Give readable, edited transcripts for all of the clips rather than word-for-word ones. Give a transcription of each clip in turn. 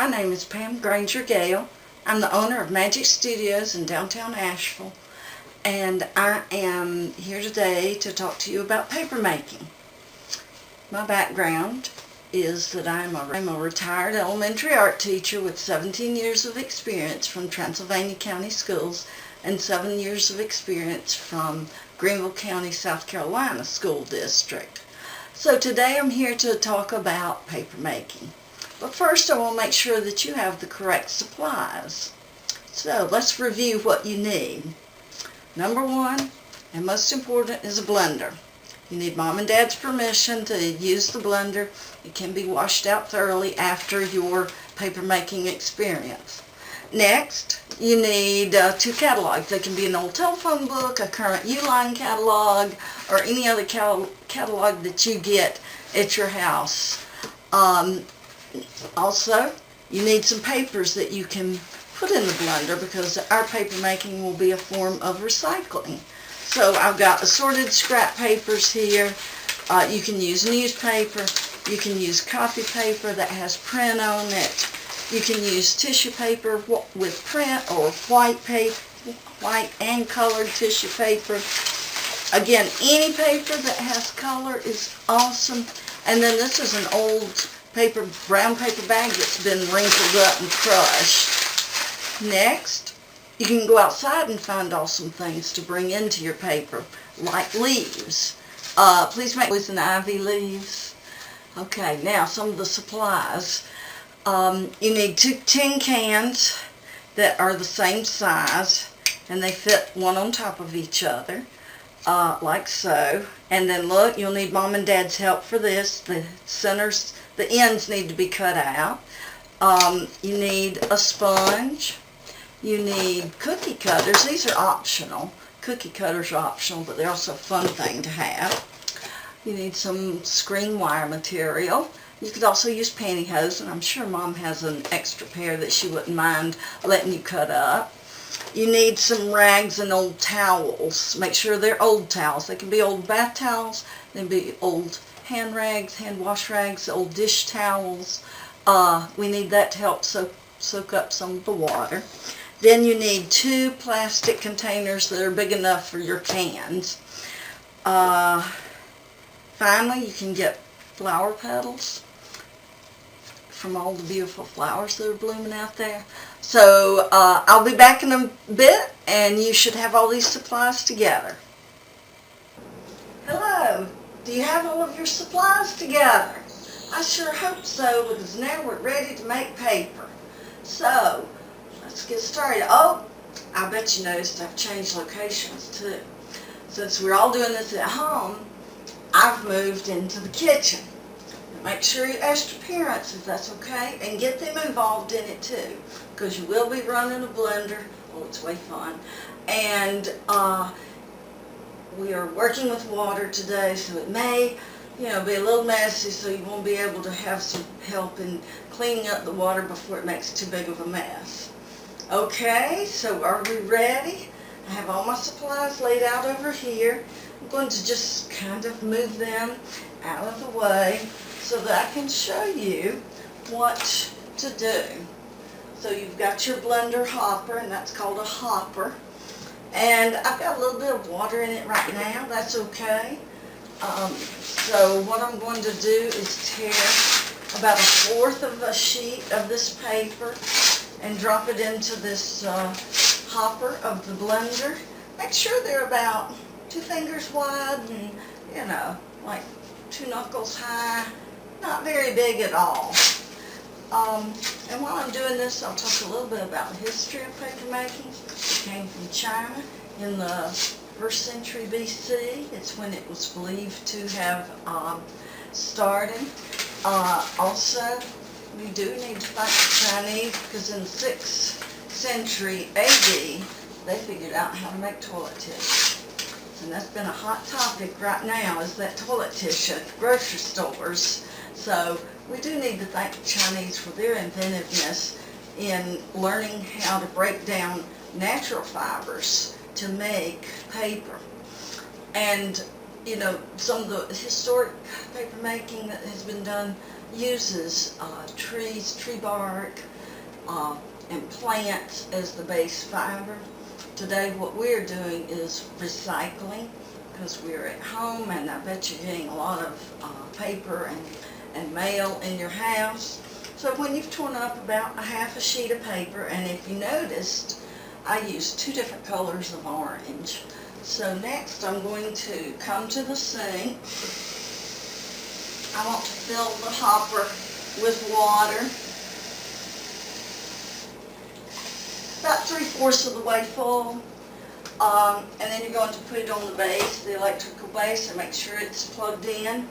My name is Pam Granger Gale. I'm the owner of Magic Studios in downtown Asheville, and I am here today to talk to you about paper making. My background is that I'm a retired elementary art teacher with 17 years of experience from Transylvania County Schools and 7 years of experience from Greenville County, South Carolina School District. So today I'm here to talk about paper making. But first I want to make sure that you have the correct supplies. So let's review what you need. Number one, and most important, is a blender. You need Mom and Dad's permission to use the blender. It can be washed out thoroughly after your paper making experience. Next, you need 2 catalogs. They can be an old telephone book, a current Uline catalog, or any other catalog that you get at your house. Also, you need some papers that you can put in the blender because our paper making will be a form of recycling. So I've got assorted scrap papers here. You can use newspaper. You can use copy paper that has print on it. You can use tissue paper with print or white paper, white and colored tissue paper. Again, any paper that has color is awesome. And then this is an old brown paper bag that's been wrinkled up and crushed. Next, you can go outside and find awesome things to bring into your paper, like leaves. Please make poison ivy leaves. Okay, now some of the supplies. You need 2 tin cans that are the same size, and they fit one on top of each other, like so. And then look, you'll need Mom and Dad's help for this. The ends need to be cut out. You need a sponge. You need cookie cutters. These are optional. Cookie cutters are optional, but they're also a fun thing to have. You need some screen wire material. You could also use pantyhose, and I'm sure Mom has an extra pair that she wouldn't mind letting you cut up. You need some rags and old towels. Make sure they're old towels. They can be old bath towels. They can be old hand rags, hand wash rags, old dish towels. We need that to help soak up some of the water. Then you need 2 plastic containers that are big enough for your cans. Finally, you can get flower petals from all the beautiful flowers that are blooming out there. So I'll be back in a bit, and you should have all these supplies together. Hello. Do you have all of your supplies together? I sure hope so, because now we're ready to make paper. So, let's get started. Oh, I bet you noticed I've changed locations too. Since we're all doing this at home, I've moved into the kitchen. Make sure you ask your parents if that's okay, and get them involved in it too, because you will be running a blender. Oh, it's way fun. And we are working with water today, so it may, be a little messy, so you won't be able to have some help in cleaning up the water before it makes too big of a mess. Okay, so are we ready? I have all my supplies laid out over here. I'm going to just kind of move them out of the way so that I can show you what to do. So you've got your blender hopper, and that's called a hopper. And I've got a little bit of water in it right now. That's okay. So what I'm going to do is tear about 1/4 of a sheet of this paper and drop it into this hopper of the blender. Make sure they're about 2 fingers wide and, like 2 knuckles high. Not very big at all. And while I'm doing this, I'll talk a little bit about the history of paper making. It came from China in the 1st century BC. It's when it was believed to have started. Also, we do need to thank the Chinese, because in the 6th century AD, they figured out how to make toilet tissue. And that's been a hot topic right now, is that toilet tissue at the grocery stores. So we do need to thank the Chinese for their inventiveness in learning how to break down natural fibers to make paper. And you know, some of the historic paper making that has been done uses trees, tree bark, and plants as the base fiber. Today what we're doing is recycling, because we're at home, and I bet you're getting a lot of paper and mail in your house. So when you've torn up about a half a sheet of paper, and if you noticed, I used 2 different colors of orange. So next I'm going to come to the sink. I want to fill the hopper with water. About 3/4 of the way full. And then you're going to put it on the base, the electrical base, and make sure it's plugged in.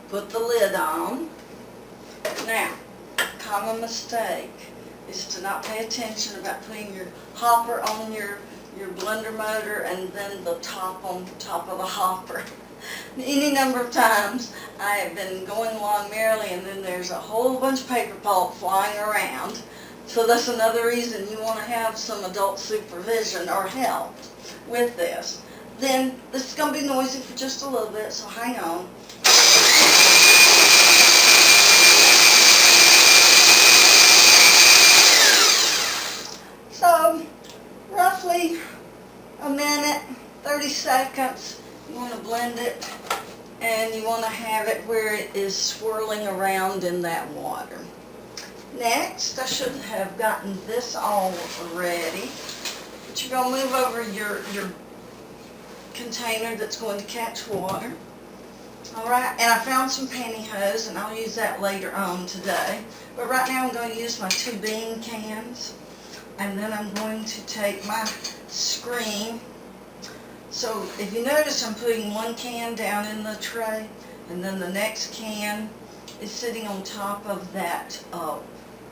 Put the lid on. Now, common mistake is to not pay attention about putting your hopper on your blender motor and then the top on top of the hopper. Any number of times I have been going along merrily, and then there's a whole bunch of paper pulp flying around. So that's another reason you want to have some adult supervision or help with this. Then this is going to be noisy for just a little bit, so hang on. So roughly a minute, 30 seconds, you want to blend it, and you want to have it where it is swirling around in that water. Next, I should have gotten this all ready, but you're going to move over your container that's going to catch water. Alright, and I found some pantyhose, and I'll use that later on today. But right now I'm going to use my 2 bean cans, and then I'm going to take my screen. So if you notice, I'm putting 1 can down in the tray, and then the next can is sitting on top of that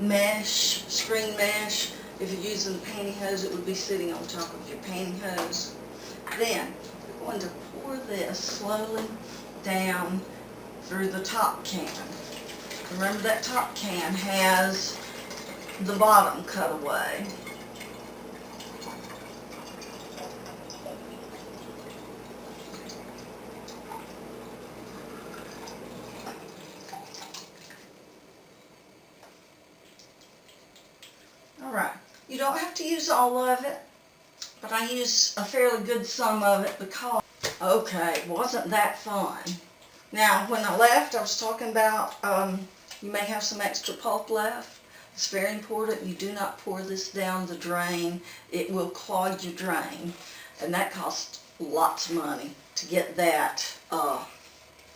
mesh, screen mesh. If you're using the pantyhose, it would be sitting on top of your pantyhose. Then you're going to pour this slowly down through the top can. Remember, that top can has the bottom cut away. Alright, you don't have to use all of it, but I use a fairly good sum of it because, okay, wasn't that fun? Now, when I left, I was talking about you may have some extra pulp left. It's very important you do not pour this down the drain. It will clog your drain, and that costs lots of money to get that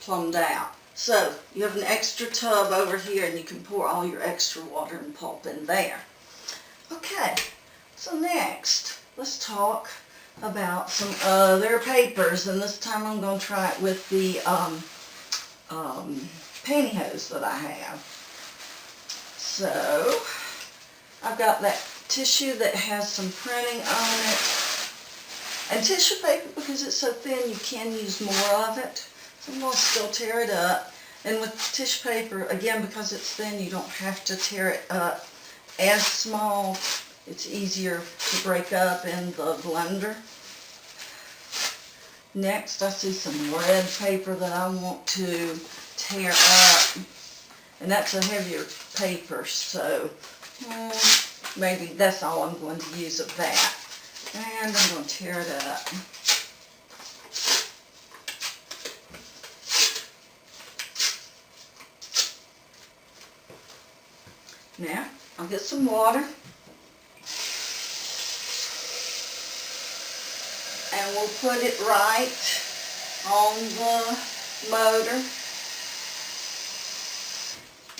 plumbed out. So, you have an extra tub over here, and you can pour all your extra water and pulp in there. Okay, so next, let's talk about some other papers, and this time I'm going to try it with the pantyhose that I have. So, I've got that tissue that has some printing on it, and tissue paper, because it's so thin, you can use more of it. So I'm going to still tear it up, and with tissue paper, again, because it's thin, you don't have to tear it up as small. It's easier to break up in the blender. Next, I see some red paper that I want to tear up, and that's a heavier paper, so maybe that's all I'm going to use of that. And I'm going to tear it up. Now, I'll get some water, and we'll put it right on the motor.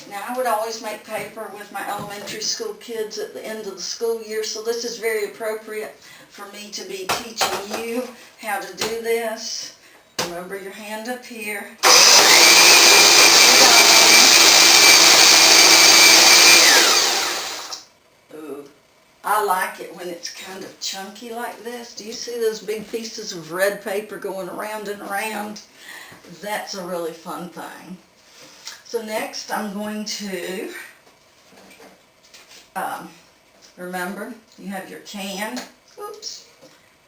Now, I would always make paper with my elementary school kids at the end of the school year, so this is very appropriate for me to be teaching you how to do this. Remember your hand up here. Ooh, I like it when it's kind of chunky like this. Do you see those big pieces of red paper going around and around? That's a really fun thing. So next I'm going to, remember, you have your can, oops,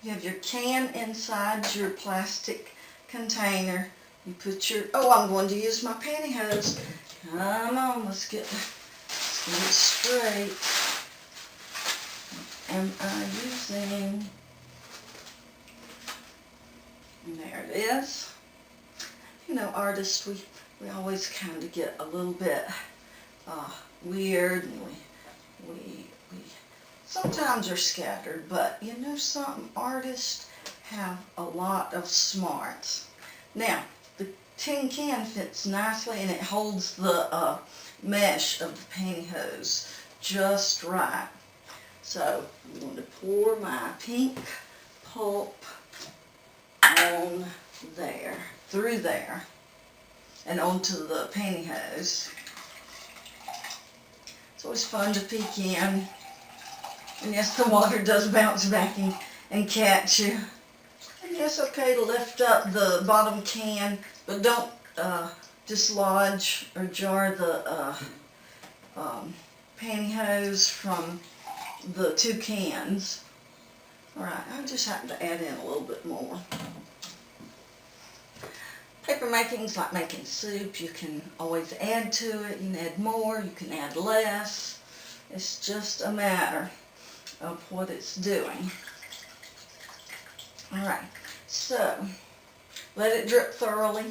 you have your can inside your plastic container. You put your, oh, I'm going to use my pantyhose. Come on, let's get it straight. What am I using? And there it is. You know, artists, we always kind of get a little bit weird, and we sometimes are scattered, but you know something, artists have a lot of smarts. Now, the tin can fits nicely and it holds the mesh of the pantyhose just right. So I'm going to pour my pink pulp on there, through there, and onto the pantyhose. It's always fun to peek in. And yes, the water does bounce back and catch you. And yes, okay to lift up the bottom can, but don't dislodge or jar the pantyhose from the two cans. Alright, I just happen to add in a little bit more. Paper making is like making soup. You can always add to it. You can add more, you can add less. It's just a matter of what it's doing. Alright, so let it drip thoroughly.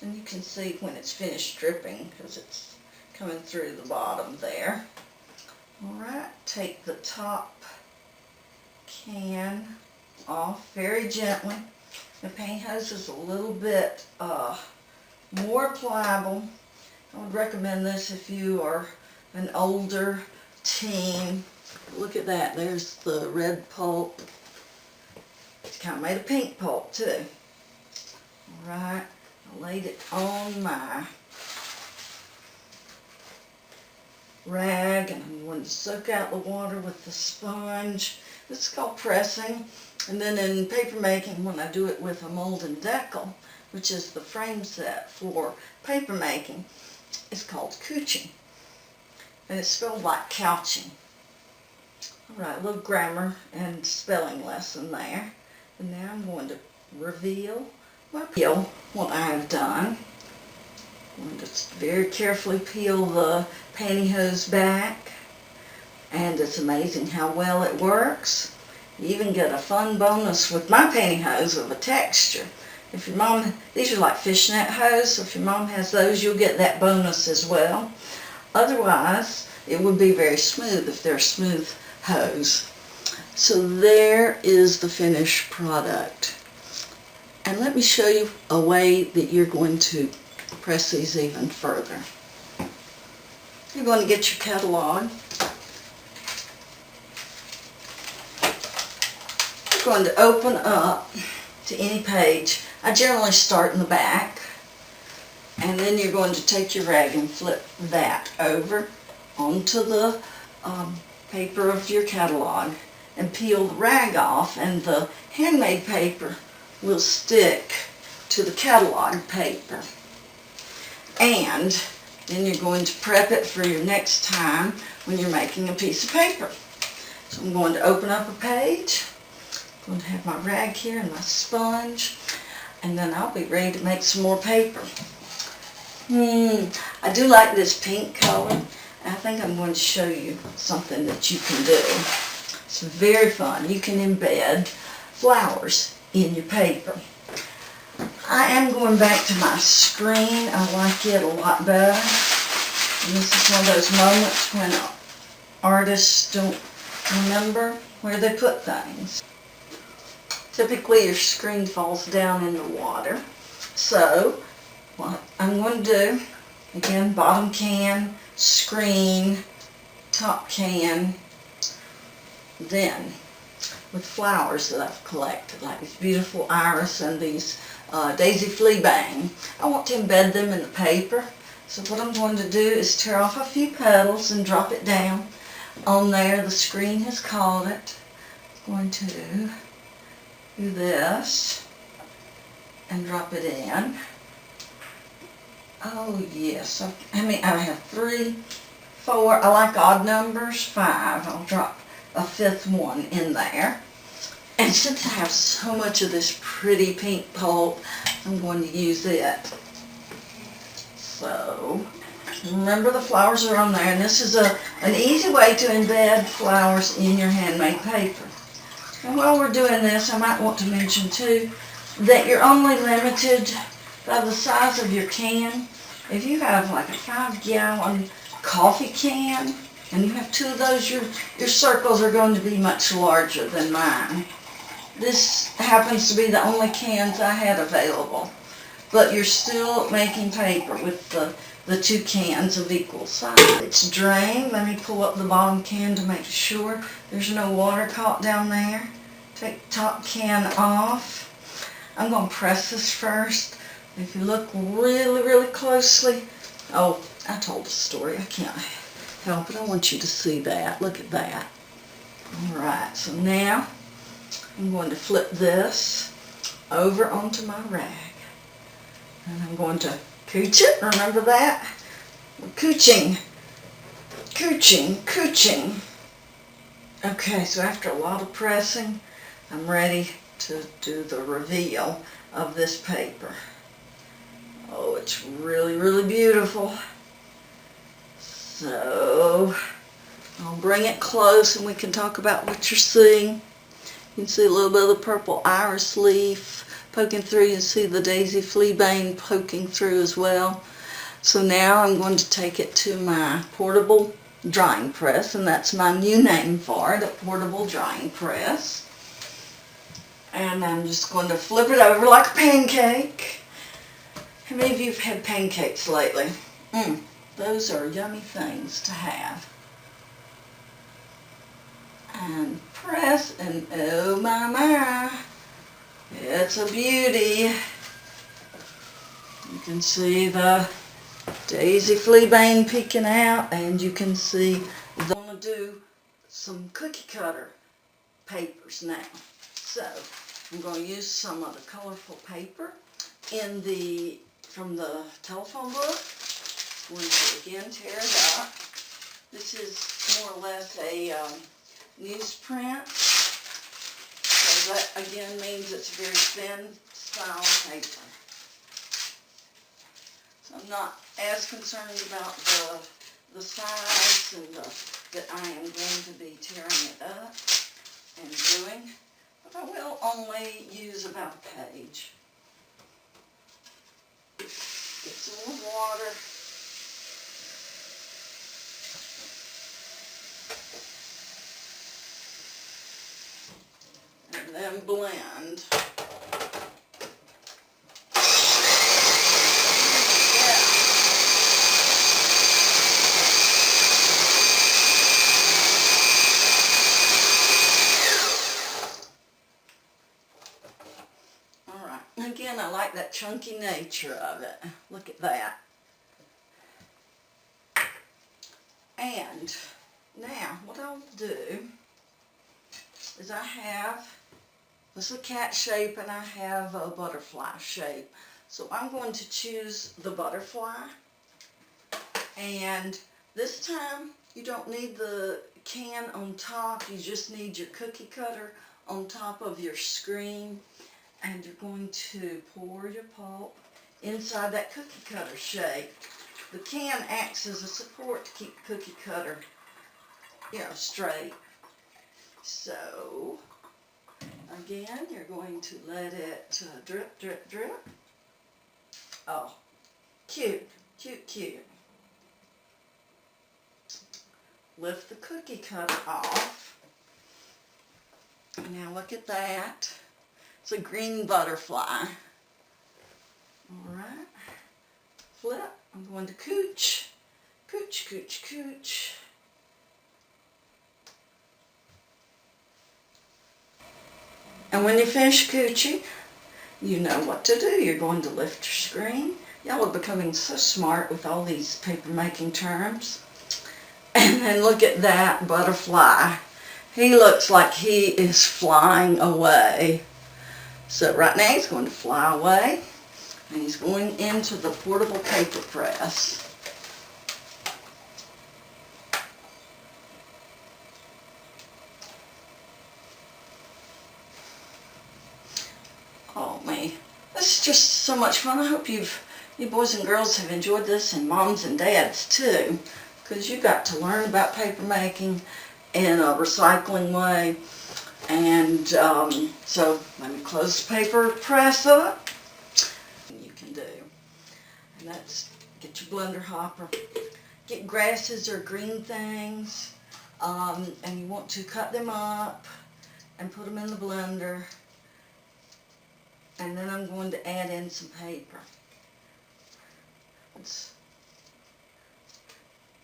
And you can see when it's finished dripping because it's coming through the bottom there. Alright, take the top can off very gently. The pantyhose is a little bit more pliable. I would recommend this if you are an older teen. Look at that, there's the red pulp. It's kind of made of pink pulp too. Alright, I laid it on my rag and I'm going to soak out the water with the sponge. This is called pressing. And then in paper making, when I do it with a mold and decal, which is the frame set for paper making, it's called couching. And it's spelled like couching. Alright, a little grammar and spelling lesson there. And now I'm going to reveal what I have done. I'm going to very carefully peel the pantyhose back. And it's amazing how well it works. You even get a fun bonus with my pantyhose of a texture. If your mom, these are like fishnet hose, so if your mom has those, you'll get that bonus as well. Otherwise, it would be very smooth if they're smooth hose. So there is the finished product. And let me show you a way that you're going to press these even further. You're going to get your catalog. You're going to open up to any page. I generally start in the back. And then you're going to take your rag and flip that over onto the paper of your catalog and peel the rag off, and the handmade paper will stick to the catalog paper. And then you're going to prep it for your next time when you're making a piece of paper. So I'm going to open up a page. I'm going to have my rag here and my sponge, and then I'll be ready to make some more paper. I do like this pink color. I think I'm going to show you something that you can do. It's very fun. You can embed flowers in your paper. I am going back to my screen. I like it a lot better. And this is one of those moments when artists don't remember where they put things. Typically your screen falls down in the water. So what I'm going to do, again, bottom can, screen, top can, then with flowers that I've collected, like this beautiful iris and these daisy fleabane, I want to embed them in the paper. So what I'm going to do is tear off a few petals and drop it down on there. The screen has caught it. I'm going to do this and drop it in. Oh yes, I have 3, 4, I like odd numbers, 5. I'll drop a 5th one in there. And since I have so much of this pretty pink pulp, I'm going to use it. So, remember the flowers are on there, and this is an easy way to embed flowers in your handmade paper. And while we're doing this, I might want to mention too that you're only limited by the size of your can. If you have like a 5-gallon coffee can, and you have 2 of those, your circles are going to be much larger than mine. This happens to be the only cans I had available, but you're still making paper with the 2 cans of equal size. It's drained. Let me pull up the bottom can to make sure there's no water caught down there. Take the top can off. I'm going to press this first. If you look really, really closely, oh, I told a story. I can't help it. I want you to see that. Look at that. All right, so now I'm going to flip this over onto my rag. And I'm going to cooch it. Remember that? We're cooching. Cooching. Cooching. Okay, so after a lot of pressing, I'm ready to do the reveal of this paper. Oh, it's really, really beautiful. So, I'll bring it close and we can talk about what you're seeing. You can see a little bit of the purple iris leaf poking through. You can see the daisy fleabane poking through as well. So now I'm going to take it to my portable drying press, and that's my new name for it, a portable drying press. And I'm just going to flip it over like a pancake. How many of you have had pancakes lately? Those are yummy things to have. And press, and oh my, it's a beauty. You can see the daisy fleabane peeking out, and you can see I'm going to do some cookie cutter papers now. So I'm going to use some of the colorful paper from the telephone book. I'm going to again tear it up. This is more or less a newsprint. So that again means it's very thin style paper. So I'm not as concerned about the size and that I am going to be tearing it up and doing. But I will only use about a page. Get some more water. And then blend. Again, I like that chunky nature of it. Look at that. And now, what I'll do is this is a cat shape and I have a butterfly shape. So I'm going to choose the butterfly. And this time, you don't need the can on top. You just need your cookie cutter on top of your screen. And you're going to pour your pulp inside that cookie cutter shape. The can acts as a support to keep the cookie cutter, straight. So, again, you're going to let it drip, drip, drip. Oh, cute, cute, cute. Lift the cookie cutter off. Now look at that. It's a green butterfly. Alright. Flip. I'm going to cooch. Cooch, cooch, cooch. And when you finish cooching, you know what to do. You're going to lift your screen. Y'all are becoming so smart with all these paper making terms. And then look at that butterfly. He looks like he is flying away. So right now he's going to fly away, and he's going into the portable paper press. so much fun. I hope you boys and girls have enjoyed this, and moms and dads too, because you got to learn about paper making in a recycling way. And so let me close the paper press up. You can do, and that's get your blender hopper, get grasses or green things, and you want to cut them up and put them in the blender. And then I'm going to add in some paper.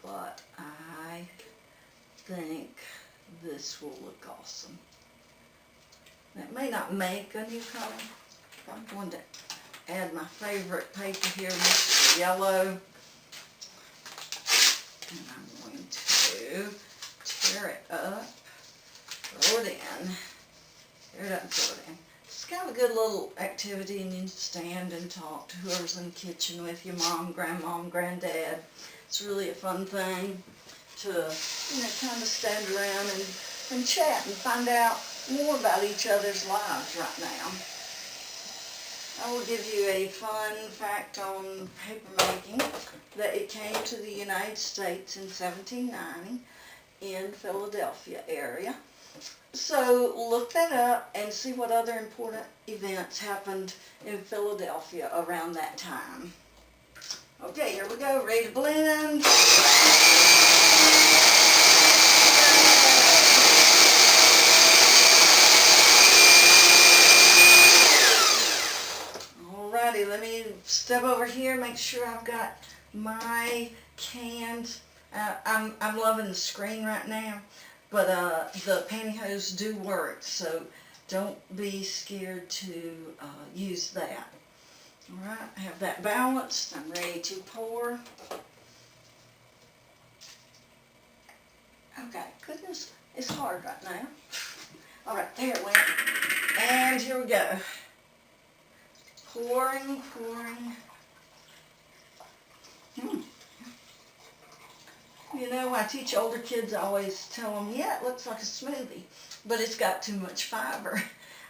But I think this will look awesome. It may not make a new color. I'm going to add my favorite paper here, this yellow. And I'm going to tear it up, throw it in. Tear it up and throw it in. It's kind of a good little activity, and you can stand and talk to whoever's in the kitchen with you, mom, grandmom, granddad. It's really a fun thing to, kind of stand around and chat and find out more about each other's lives right now. I will give you a fun fact on paper making, that it came to the United States in 1790 in Philadelphia area. So look that up and see what other important events happened in Philadelphia around that time. Okay, here we go, ready to blend. Alrighty, let me step over here, make sure I've got my cans. I'm loving the screen right now. But the pantyhose do work, so don't be scared to use that. Alright, I have that balanced. I'm ready to pour. Okay, goodness, it's hard right now. Alright, there it went. And here we go. Pouring, pouring. You know, I teach older kids, I always tell them, yeah, it looks like a smoothie, but it's got too much fiber.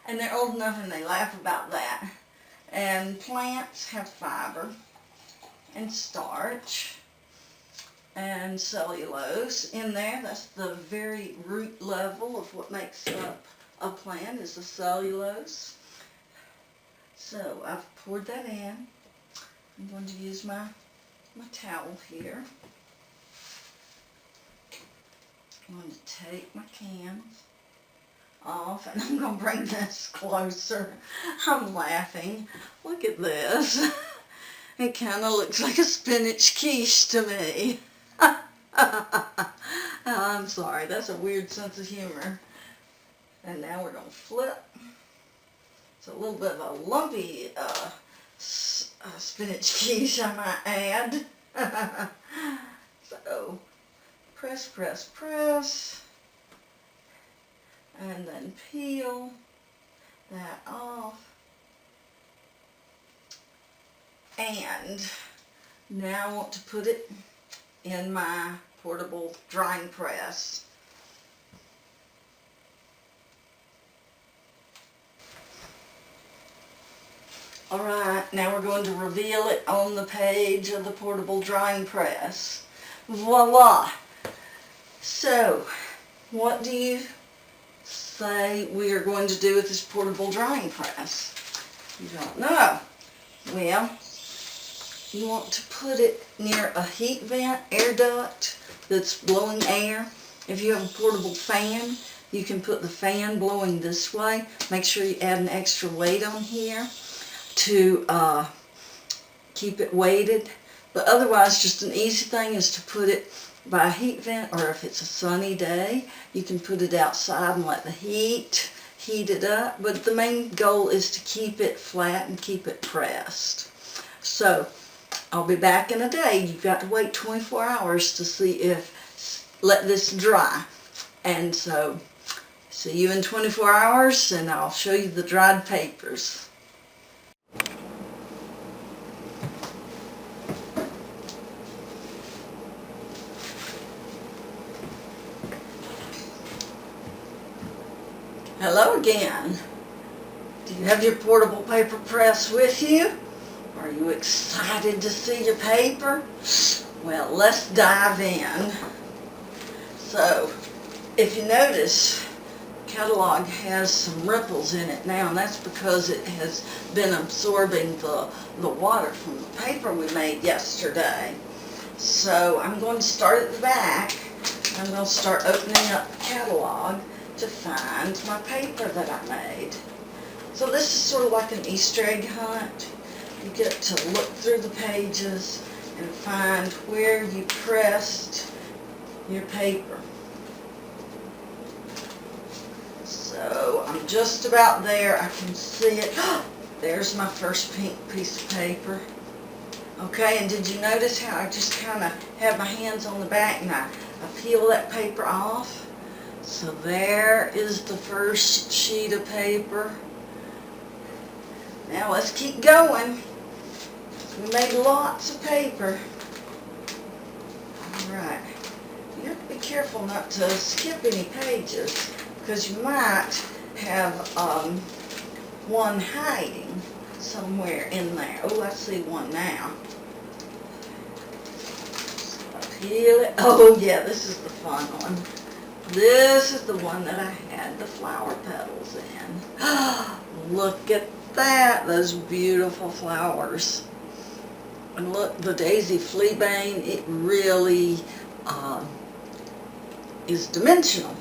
And they're old enough and they laugh about that. And plants have fiber and starch and cellulose in there. That's the very root level of what makes up a plant, is the cellulose. So I've poured that in. I'm going to use my towel here. I'm going to take my cans off, and I'm going to bring this closer. I'm laughing. Look at this. It kind of looks like a spinach quiche to me. I'm sorry, that's a weird sense of humor. And now we're going to flip. It's a little bit of a lumpy spinach quiche, I might add. So, press, press, press, and then peel that off. And now I want to put it in my portable drying press. Alright, now we're going to reveal it on the page of the portable drying press. Voila! So, what do you say we are going to do with this portable drying press? You don't know. Well, you want to put it near a heat vent, air duct that's blowing air. If you have a portable fan, you can put the fan blowing this way. Make sure you add an extra weight on here to keep it weighted. But otherwise, just an easy thing is to put it by a heat vent, or if it's a sunny day, you can put it outside and let the heat it up. But the main goal is to keep it flat and keep it pressed. So, I'll be back in a day. You've got to wait 24 hours to see if, let this dry. And so, see you in 24 hours, and I'll show you the dried papers. Hello again. Do you have your portable paper press with you? you excited to see your paper? Well, let's dive in. So, if you notice, catalog has some ripples in it now, and that's because it has been absorbing the water from the paper we made yesterday. So I'm going to start at the back. I'm going to start opening up the catalog to find my paper that I made. So this is sort of like an Easter egg hunt. You get to look through the pages and find where you pressed your paper. So I'm just about there. I can see it. There's my first pink piece of paper. Okay, and did you notice how I just kind of have my hands on the back and I peel that paper off? So there is the first sheet of paper. Now let's keep going. We made lots of paper. Alright. You have to be careful not to skip any pages, because you might have one hiding somewhere in there. Oh, I see one now. So peel it. Oh yeah, this is the fun one. This is the one that I had the flower petals in. Look at that, those beautiful flowers. And look, the daisy fleabane, it really is dimensional.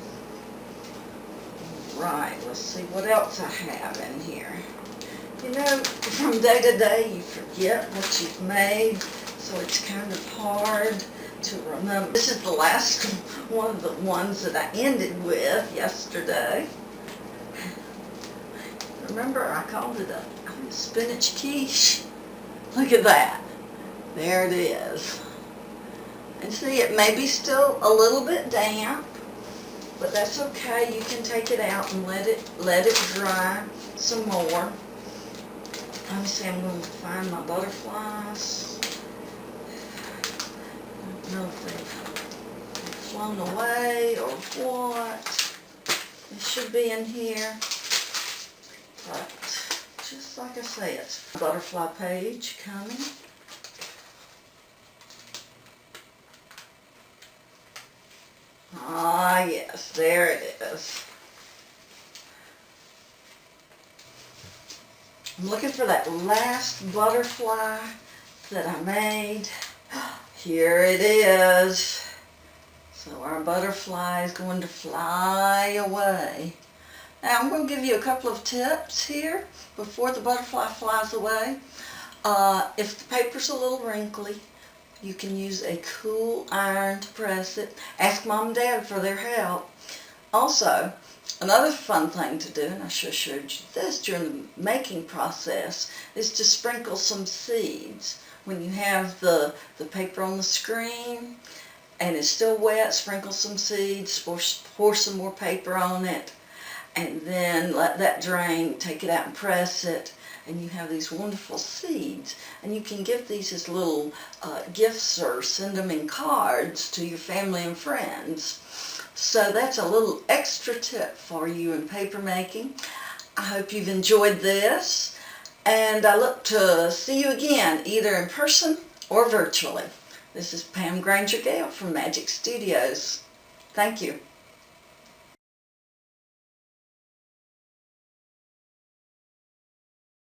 Right, let's see what else I have in here. You know, from day to day you forget what you've made, so it's kind of hard to remember. This is the last one of the ones that I ended with yesterday. Remember, I called it a spinach quiche. Look at that. There it is. And see, it may be still a little bit damp, but that's okay. You can take it out and let it dry some more. Let me see, I'm going to find my butterflies. I don't know if they've flown away or what. They should be in here. But just like I say, it's a butterfly page coming. Ah, yes, there it is. I'm looking for that last butterfly that I made. Here it is. So our butterfly is going to fly away. Now I'm going to give you a couple of tips here before the butterfly flies away. If the paper's a little wrinkly, you can use a cool iron to press it. Ask Mom and Dad for their help. Also, another fun thing to do, and I should have showed you this during the making process, is to sprinkle some seeds. When you have the paper on the screen and it's still wet, sprinkle some seeds, pour some more paper on it, and then let that drain, take it out and press it, and you have these wonderful seeds. And you can give these as little gifts or send them in cards to your family and friends. So that's a little extra tip for you in paper making. I hope you've enjoyed this, and I look to see you again, either in person or virtually. This is Pam Granger Gale from Magic Studios. Thank you.